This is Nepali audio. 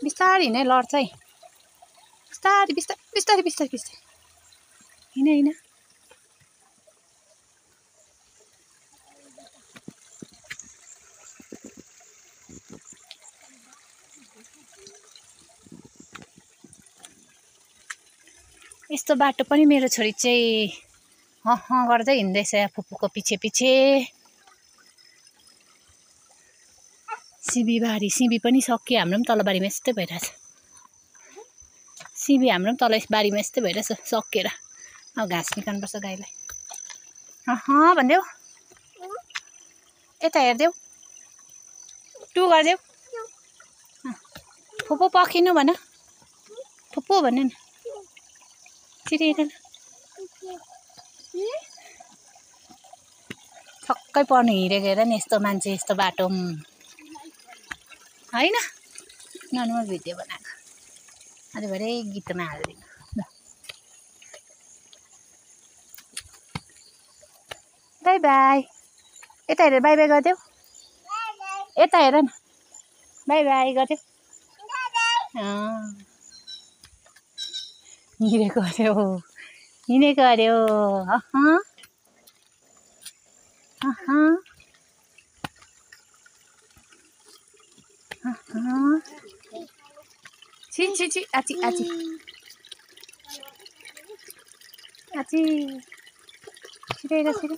बिस्तारै हिँड है, लड्छ है। बिस्तारै बिस्तारै बिस्तारै बिस्तारै बिस्तारै हिँड हिँड। यस्तो बाटो पनि मेरो छोरी चाहिँ गर्दै हिँड्दैछ फुपूको पछि पछि। सिबीबारी सिबी पनि सकियो, हाम्रो पनि तल बारीमा यस्तै भइरहेछ। सिबी हाम्रो पनि तल बारीमा यस्तै भइरहेछ सकिएर। अब घाँस निकाल्नुपर्छ गाईलाई। भनिदेऊ, यता हेरिदेऊ, टु गरिदेऊ। फुपू पखिनु भन, फुपू भन्नु न। छिटो हिँड न। छक्कै पर्नु हिँडेको हेर नि, यस्तो मान्छे यस्तो बाटो होइन। नर्मल भिडियो बनाएको आज भरे गीतमा हालिदिनु ल। बाई बाई, यता हेरेर बाई बाई गरिदेऊ। यता हेर न, बाई बाई गरिदेऊ। हिँडेको अरे हो, हिँडेको अरे हो। छि छि छि, आची आची आची, छिटो हेर छिटो।